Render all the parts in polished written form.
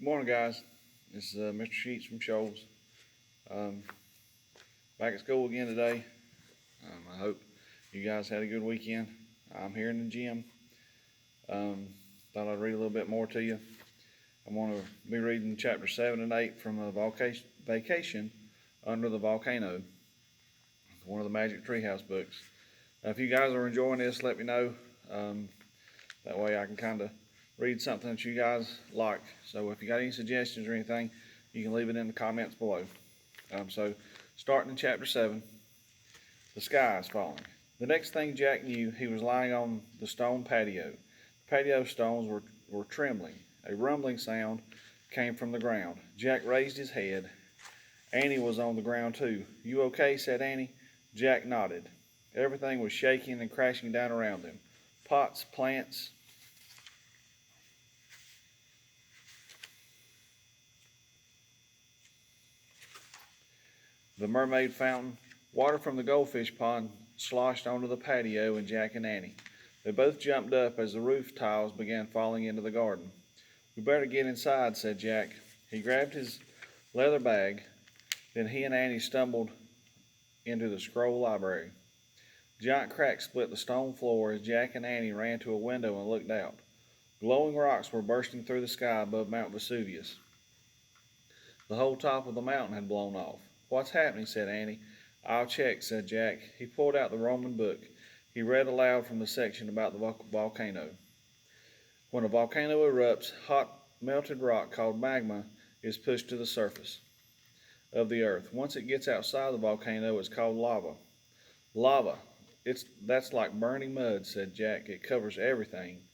Good morning, guys. This is Mr. Sheets from Shoals. Back at school again today. I hope you guys had a good weekend. I'm here in the gym. Thought I'd read a little bit more to you. I'm going to be reading chapter 7 and 8 from a vacation Under the Volcano, one of the Magic Treehouse books. If you guys are enjoying this, let me know. That way I can kind of read something that you guys like. So if you got any suggestions or anything, you can leave it in the comments below. So starting in chapter 7, the sky is falling. The next thing Jack knew, he was lying on the stone patio. The patio stones were trembling. A rumbling sound came from the ground. Jack raised his head. Annie was on the ground too. "You okay?" said Annie. Jack nodded. Everything was shaking and crashing down around them. Pots, plants, the mermaid fountain, water from the goldfish pond sloshed onto the patio and Jack and Annie. They both jumped up as the roof tiles began falling into the garden. "We better get inside," said Jack. He grabbed his leather bag. Then he and Annie stumbled into the scroll library. Giant cracks split the stone floor as Jack and Annie ran to a window and looked out. Glowing rocks were bursting through the sky above Mount Vesuvius. The whole top of the mountain had blown off. "What's happening?" said Annie. "I'll check," said Jack. He pulled out the Roman book. He read aloud from the section about the volcano. When a volcano erupts, hot melted rock called magma is pushed to the surface of the earth. Once it gets outside the volcano, it's called lava. "Lava! That's like burning mud," said Jack. "It covers everything,"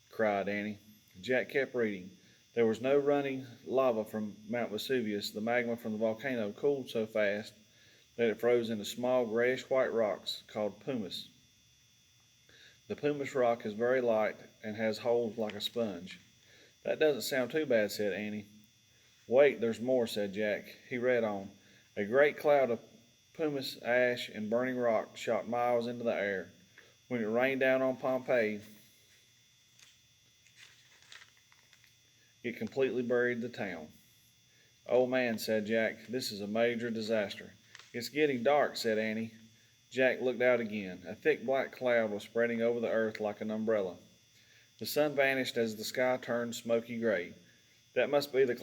cried Annie. Jack kept reading. There was no running lava from Mount Vesuvius. The magma from the volcano cooled so fast that it froze into small grayish-white rocks called pumice. The pumice rock is very light and has holes like a sponge. "That doesn't sound too bad," said Annie. "Wait, there's more," said Jack. He read on. A great cloud of pumice, ash, and burning rock shot miles into the air. When it rained down on Pompeii, it completely buried the town. "Oh man," said Jack, "this is a major disaster." "It's getting dark," said Annie. Jack looked out again. A thick black cloud was spreading over the earth like an umbrella. The sun vanished as the sky turned smoky gray. "That must be the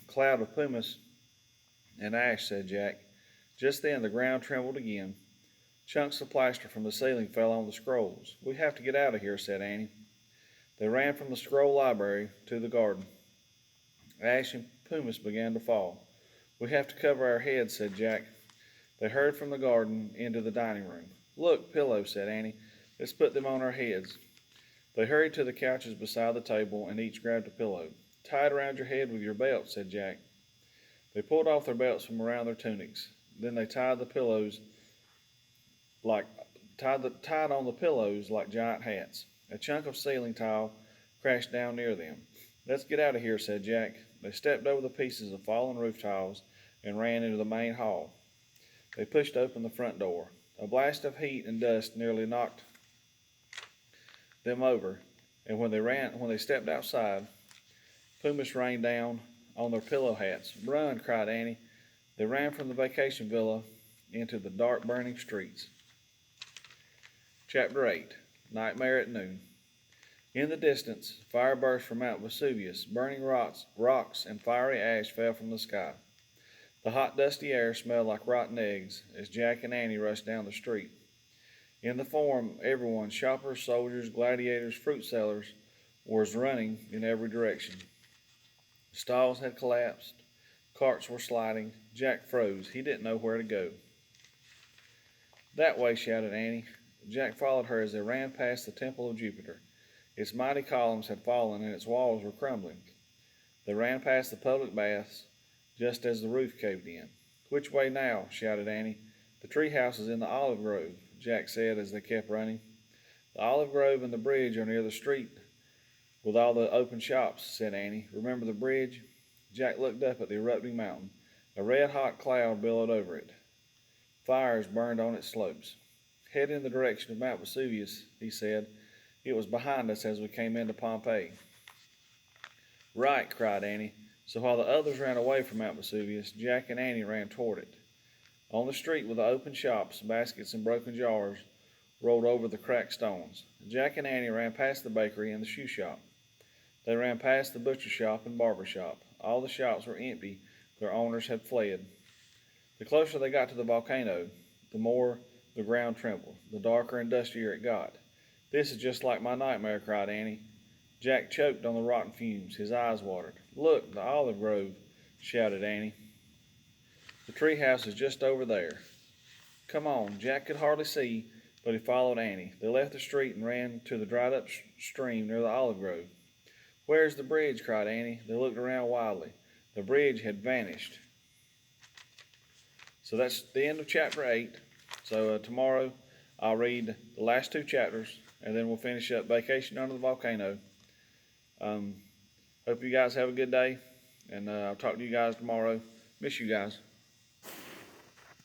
cloud of pumice and ash," said Jack. Just then the ground trembled again. Chunks of plaster from the ceiling fell on the scrolls. "We have to get out of here," said Annie. They ran from the scroll library to the garden. Ash and pumice began to fall. "We have to cover our heads," said Jack. They hurried from the garden into the dining room. "Look, pillows," said Annie. "Let's put them on our heads." They hurried to the couches beside the table and each grabbed a pillow. "Tie it around your head with your belt," said Jack. They pulled off their belts from around their tunics. Then they tied on the pillows like giant hats. A chunk of ceiling tile crashed down near them. "Let's get out of here," said Jack. They stepped over the pieces of fallen roof tiles and ran into the main hall. They pushed open the front door. A blast of heat and dust nearly knocked them over, and when they stepped outside, pumice rained down on their pillow hats. "Run!" cried Annie. They ran from the vacation villa into the dark, burning streets. Chapter 8, Nightmare at Noon. In the distance, fire burst from Mount Vesuvius. Burning rocks and fiery ash fell from the sky. The hot, dusty air smelled like rotten eggs as Jack and Annie rushed down the street. In the Forum, everyone, shoppers, soldiers, gladiators, fruit sellers, was running in every direction. Stalls had collapsed. Carts were sliding. Jack froze. He didn't know where to go. "That way," shouted Annie. Jack followed her as they ran past the Temple of Jupiter. Its mighty columns had fallen and its walls were crumbling. They ran past the public baths just as the roof caved in. "Which way now?" shouted Annie. "The tree house is in the olive grove," Jack said as they kept running. "The olive grove and the bridge are near the street with all the open shops," said Annie. "Remember the bridge?" Jack looked up at the erupting mountain. A red-hot cloud billowed over it. Fires burned on its slopes. "Head in the direction of Mount Vesuvius," he said. "It was behind us as we came into Pompeii." Right, cried Annie. So while the others ran away from Mount Vesuvius, Jack and Annie ran toward it. On the street with the open shops, baskets and broken jars rolled over the cracked stones. Jack and Annie ran past the bakery and the shoe shop. They ran past the butcher shop and barber shop. All the shops were empty. Their owners had fled. The closer they got to the volcano, the more the ground trembled, the darker and dustier it got. This is just like my nightmare, cried Annie. Jack choked on the rotten fumes. His eyes watered. Look, the olive grove, shouted Annie. The treehouse is just over there. Come on, Jack could hardly see, but he followed Annie. They left the street and ran to the dried up stream near the olive grove. Where's the bridge? Cried Annie. They looked around wildly. The bridge had vanished. So that's the end of chapter 8. So tomorrow I'll read the last 2 chapters, and then we'll finish up Vacation Under the Volcano. Hope you guys have a good day, and I'll talk to you guys tomorrow. Miss you guys.